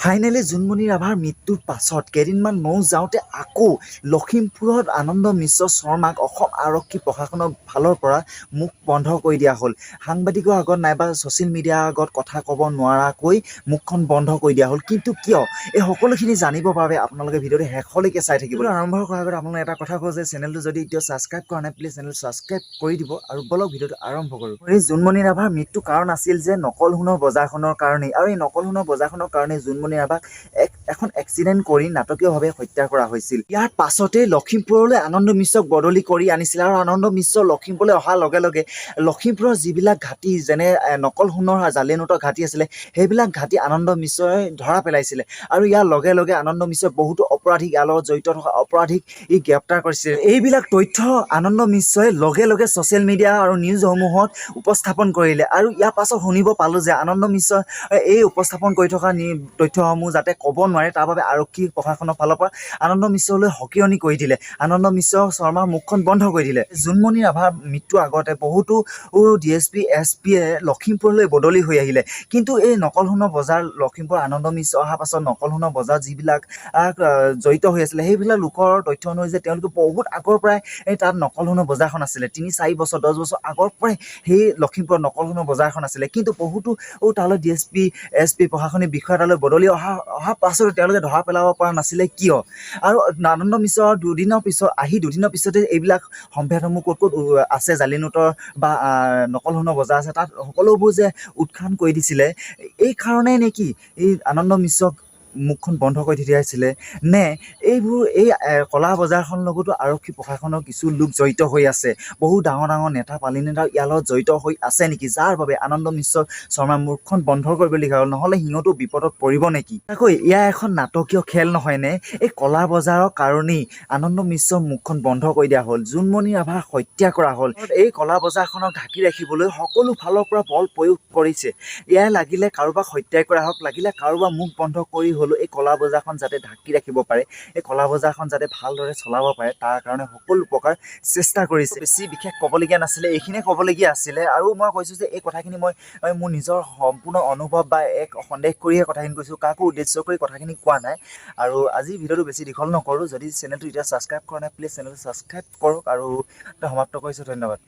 Finally Junmoni ৰাভাৰ মৃত্যুৰ পাছত কেইদিনমান নৌ যাওঁতে আকৌ লখিমপুৰত আনন্দ মিশ্ৰ শৰ্মাক অসম আৰক্ষী প্ৰশাসনৰ ফালৰ পৰা মুখ বন্ধ কৰি দিয়া হ'ল। সাংবাদিকৰ আগত নাইবা ছ'চিয়েল মিডিয়াৰ আগত কথা ক'ব নোৱাৰাকৈ মুখখন বন্ধ কৰি দিয়া হ'ল। কিন্তু কিয় এই সকলোখিনি জানিবৰ বাবে আপোনালোকে ভিডিঅ'টো শেষলৈকে চাই থাকিব। আৰম্ভ কৰাৰ আগত আপোনালোকে এটা কথা কওঁ যে চেনেলটো যদি এতিয়াও ছাবস্ক্ৰাইব কৰা নাই প্লিজ চেনেলটো ছাবস্ক্ৰাইব কৰি দিব আৰু বলক ভিডিঅ'টো আৰম্ভ কৰোঁ। এই জুনমনি ৰাভাৰ মৃত্যুৰ কাৰণ আছিল যে নকল সোণৰ বজাৰখনৰ কাৰণেই, আৰু এই নকল সোণৰ বজাৰখনৰ কাৰণে জুনমনি ৰাভাক এখন এক্সিডেণ্ট কৰি নাটকীয়ভাৱে হত্যা কৰা হৈছিল। ইয়াৰ পাছতেই লখিমপুৰলৈ আনন্দ মিশ্ৰক বদলি কৰি আনিছিল, আৰু আনন্দ মিশ্ৰ লখিমপুৰলৈ অহাৰ লগে লগে লখিমপুৰৰ যিবিলাক ঘাটি যেনে নকল সোণৰ জালি নোটৰ ঘাটি আছিলে সেইবিলাক ঘাটি আনন্দ মিশ্ৰই ধৰা পেলাইছিলে, আৰু ইয়াৰ লগে লগে আনন্দ মিশ্ৰই বহুতো অপৰাধীক ইয়াৰ লগত জড়িত থকা অপৰাধীক গ্ৰেপ্তাৰ কৰিছিল। এইবিলাক তথ্য আনন্দ মিশ্ৰই লগে লগে ছ'চিয়েল মিডিয়া আৰু নিউজসমূহত উপস্থাপন কৰিলে, আৰু ইয়াৰ পাছত শুনিব পালোঁ যে আনন্দ মিশ্ৰই এই উপস্থাপন কৰি থকা তথ্যসমূহ যাতে ক'ব নোৱাৰে তাৰ বাবে আৰক্ষী প্ৰশাসনৰ ফালৰ পৰা আনন্দ মিশ্ৰলৈ সকিয়নি কৰি দিলে, আনন্দ মিশ্ৰ শৰ্মাৰ মুখখন বন্ধ কৰি দিলে। জুনমনি ৰাভাৰ মৃত্যুৰ আগতে বহুতো DSP SP-য়ে লখিমপুৰলৈ বদলি হৈ আহিলে, কিন্তু এই নকল সোণৰ বজাৰ লখিমপুৰ আনন্দ মিশ্ৰ অহাৰ পাছত নকল সোণৰ বজাৰ যিবিলাক জড়িত হৈ আছিলে সেইবিলাক লোকৰ তথ্য অনুসৰি যে তেওঁলোকে বহুত আগৰ পৰাই তাত নকল সোণৰ বজাৰখন আছিলে, 3-4 বছৰ 10 বছৰ আগৰ পৰাই সেই লখিমপুৰত নকল সোণৰ বজাৰখন আছিলে। কিন্তু বহুতো তালৈ DSP SP প্ৰশাসনিক বিষয়া তালৈ বদলি অহাৰ পাছতো তেওঁলোকে ধৰা পেলাব পৰা নাছিলে কিয়? আৰু আনন্দ মিশ্ৰৰ দুদিনৰ পিছতে এইবিলাক সম্ভেদসমূহ ক'ত ক'ত আছে জালি নোটৰ বা নকল সোণৰ বজাৰ আছে তাত সকলোবোৰ যে উৎখান কৰি দিছিলে, এই কাৰণেই নেকি এই আনন্দ মিশ্ৰক মুখখন বন্ধ কৰি দিয়াইছিলে, নে এই কলা বজাৰখনৰ লগতো আৰক্ষী প্ৰশাসনৰ কিছু লোক জড়িত হৈ আছে, বহু ডাঙৰ ডাঙৰ নেতা পালি নেতাও ইয়াৰ লগত জড়িত হৈ আছে নেকি, যাৰ বাবে আনন্দ মিশ্ৰ শৰ্মাৰ মুখখন বন্ধ কৰিবলগীয়া হ'ল? নহ'লে সিহঁতো বিপদত পৰিব নেকি? তাকৈ এয়া এখন নাটকীয় খেল নহয়নে? এই কলা বজাৰৰ কাৰণেই আনন্দ মিশ্ৰৰ মুখখন বন্ধ কৰি দিয়া হ'ল, জুনমনি ৰাভাক হত্যা কৰা হ'ল। এই কলা বজাৰখনক ঢাকি ৰাখিবলৈ সকলো ফালৰ পৰা বল প্ৰয়োগ কৰিছে। এয়াই লাগিলে কাৰোবাক হত্যাই কৰা হওক, লাগিলে কাৰোবাৰ মুখ বন্ধ কৰি হ'লেও এই কলা বজাৰখন যাতে ঢাকি ৰাখিব পাৰে, এই কলা বজাৰখন যাতে ভালদৰে চলাব পাৰে তাৰ কাৰণে সকলো প্ৰকাৰ চেষ্টা কৰিছে। বেছি বিশেষ ক'বলগীয়া নাছিলে, এইখিনিয়ে ক'বলগীয়া আছিলে। আৰু মই কৈছোঁ যে এই কথাখিনি মই মোৰ নিজৰ সম্পূৰ্ণ অনুভৱ বা এক সন্দেহ কৰিহে কথাখিনি কৈছোঁ, কাকো উদ্দেশ্য কৰি কথাখিনি কোৱা নাই। আৰু আজি ভিডিঅ'টো বেছি দীঘল নকৰোঁ, যদি চেনেলটো এতিয়া ছাবস্ক্ৰাইব কৰা নাই প্লিজ চেনেলটো ছাবস্ক্ৰাইব কৰক, আৰু সমাপ্ত কৰিছোঁ। ধন্যবাদ।